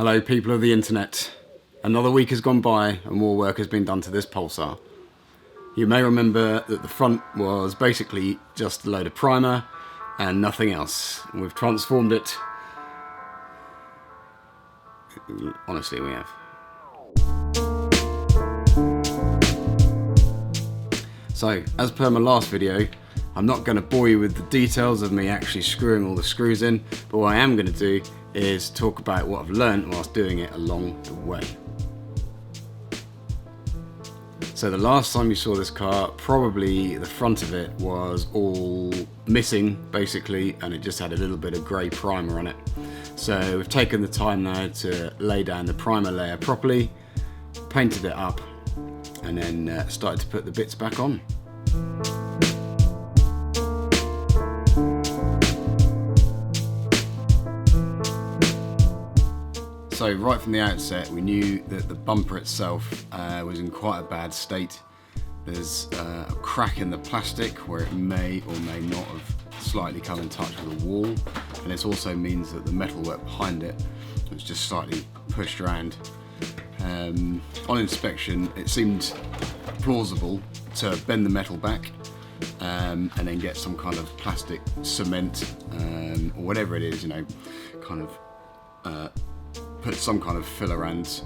Hello people of the internet. Another week has gone by and more work has been done to this Pulsar. You may remember that the front was basically just a load of primer and nothing else. And we've transformed it. Honestly, we have. So, as per my last video, I'm not going to bore you with the details of me actually screwing all the screws in, but what I am going to do is talk about what I've learned whilst doing it along the way. So the last time you saw this car, probably the front of it was all missing basically, and it just had a little bit of grey primer on it. So we've taken the time now to lay down the primer layer properly, painted it up, and then started to put the bits back on. So right from the outset we knew that the bumper itself was in quite a bad state. There's a crack in the plastic where it may or may not have slightly come in touch with a wall, and this also means that the metalwork behind it was just slightly pushed around. On inspection it seemed plausible to bend the metal back and then get some kind of plastic cement or whatever it is, you know, kind of put some kind of fill around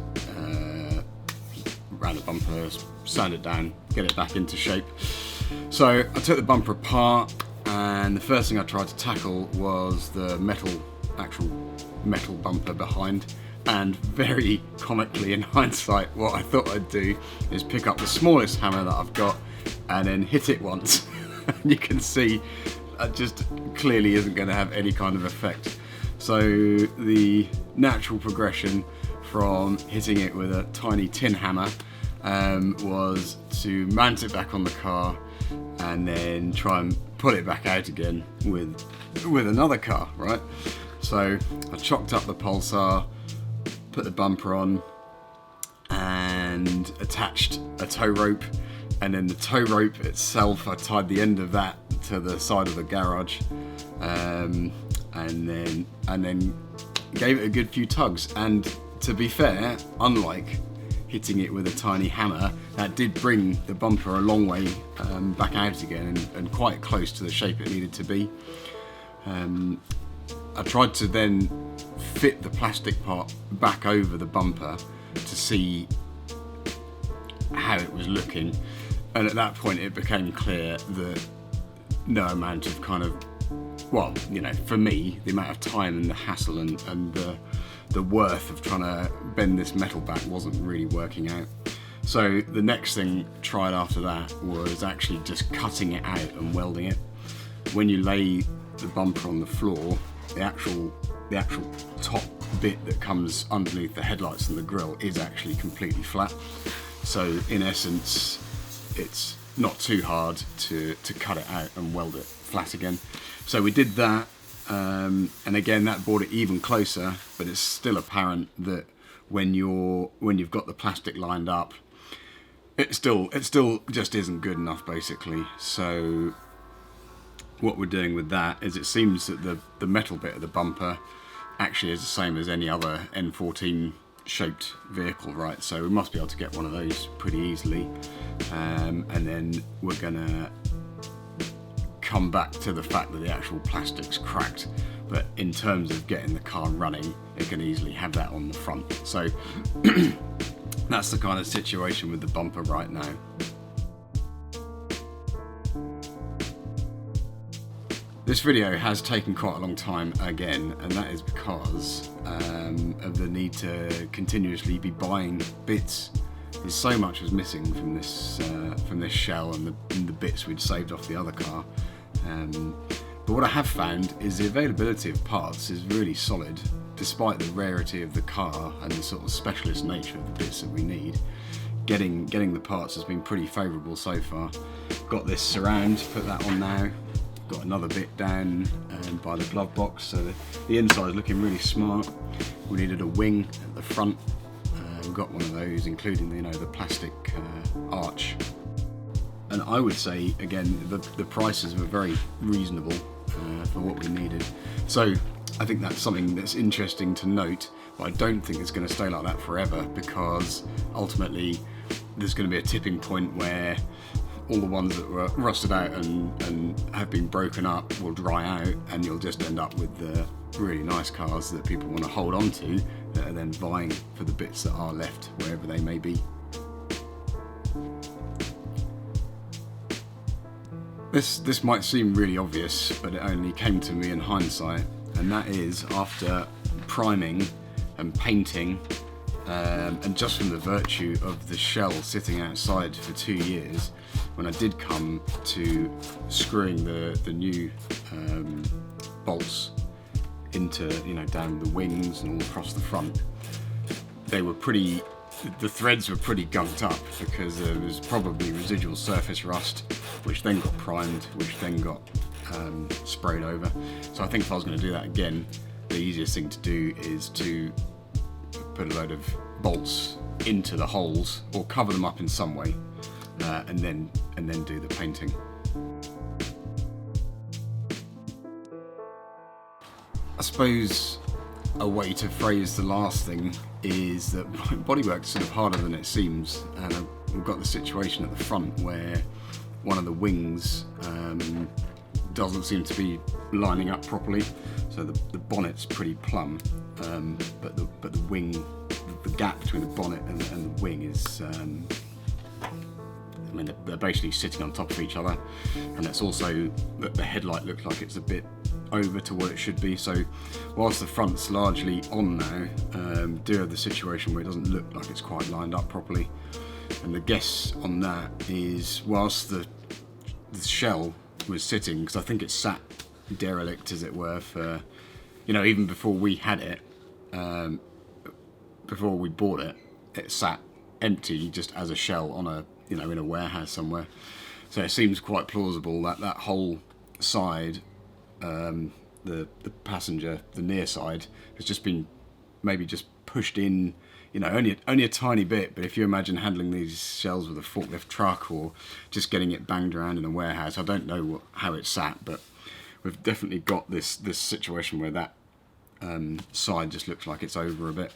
the bumper, sand it down, get it back into shape. So I took the bumper apart, and the first thing I tried to tackle was the actual metal bumper behind. And very comically, in hindsight, what I thought I'd do is pick up the smallest hammer that I've got and then hit it once. And you can see that just clearly isn't going to have any kind of effect. So the natural progression from hitting it with a tiny tin hammer was to mount it back on the car and then try and pull it back out again with another car, right? So I chopped up the Pulsar, put the bumper on, and attached a tow rope, and then the tow rope itself, I tied the end of that to the side of the garage, and then gave it a good few tugs. And to be fair, unlike hitting it with a tiny hammer, that did bring the bumper a long way back out again and quite close to the shape it needed to be. I tried to then fit the plastic part back over the bumper to see how it was looking, and at that point it became clear that no amount of kind of, well, you know, for me, the amount of time and the hassle and the worth of trying to bend this metal back wasn't really working out. So the next thing tried after that was actually just cutting it out and welding it. When you lay the bumper on the floor, the actual top bit that comes underneath the headlights and the grille is actually completely flat. So in essence, it's not too hard to cut it out and weld it flat again. So we did that, and again that brought it even closer, but it's still apparent that when you've got the plastic lined up, it still just isn't good enough basically. So what we're doing with that is, it seems that the metal bit of the bumper actually is the same as any other N14 shaped vehicle, right? So we must be able to get one of those pretty easily, and then we're gonna come back to the fact that the actual plastic's cracked, but in terms of getting the car running, it can easily have that on the front. So that's the kind of situation with the bumper right now. This video has taken quite a long time again, and that is because of the need to continuously be buying bits. There's so much was missing from this shell and the bits we'd saved off the other car. But what I have found is the availability of parts is really solid, despite the rarity of the car and the sort of specialist nature of the bits that we need. Getting the parts has been pretty favourable so far. Got this surround, put that on now. Got another bit down by the glove box, so the inside is looking really smart. We needed a wing at the front. We got one of those, including the plastic arch. And I would say again, the prices were very reasonable for what we needed. So I think that's something that's interesting to note, But I don't think it's going to stay like that forever, because ultimately there's going to be a tipping point where all the ones that were rusted out and have been broken up will dry out, and you'll just end up with the really nice cars that people want to hold on to, that are then vying for the bits that are left wherever they may be. This might seem really obvious, but it only came to me in hindsight, and that is after priming and painting, and just from the virtue of the shell sitting outside for 2 years, when I did come to screwing the new bolts into, down the wings and all across the front, the threads were pretty gunked up, because there was probably residual surface rust, which then got primed, which then got sprayed over. So I think if I was going to do that again, the easiest thing to do is to put a load of bolts into the holes, or cover them up in some way, and then do the painting. I suppose a way to phrase the last thing is that bodywork's sort of harder than it seems, and we've got the situation at the front where one of the wings doesn't seem to be lining up properly, so the bonnet's pretty plumb, but the wing, the gap between the bonnet and the wing is, they're basically sitting on top of each other, and it's also that the headlight looks like it's a bit over to what it should be. So whilst the front's largely on now, do have the situation where it doesn't look like it's quite lined up properly, and the guess on that is, whilst the shell was sitting, because I think it sat derelict, as it were, for, even before we had it, before we bought it, it sat empty just as a shell on a, in a warehouse somewhere. So it seems quite plausible that that whole side, the passenger, the near side, has just been maybe just pushed in, only a tiny bit. But if you imagine handling these shells with a forklift truck, or just getting it banged around in a warehouse, I don't know how it sat, but we've definitely got this situation where that side just looks like it's over a bit.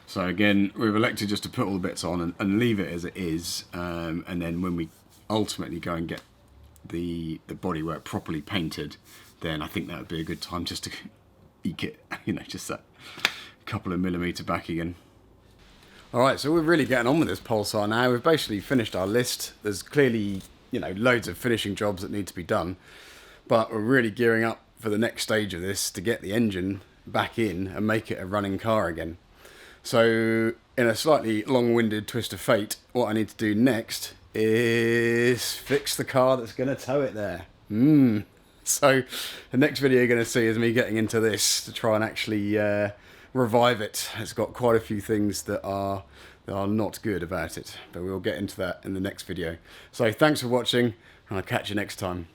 So again, we've elected just to put all the bits on and leave it as it is, and then when we ultimately go and get the bodywork properly painted, then I think that would be a good time just to eke it, just that couple of millimetre back again. Alright, so we're really getting on with this Pulsar now. We've basically finished our list. There's clearly, loads of finishing jobs that need to be done, but we're really gearing up for the next stage of this, to get the engine back in and make it a running car again. So, in a slightly long-winded twist of fate, what I need to do next is fix the car that's going to tow it there. So, the next video you're going to see is me getting into this to try and actually revive it. It's got quite a few things that are not good about it, but we'll get into that in the next video. So, thanks for watching, and I'll catch you next time.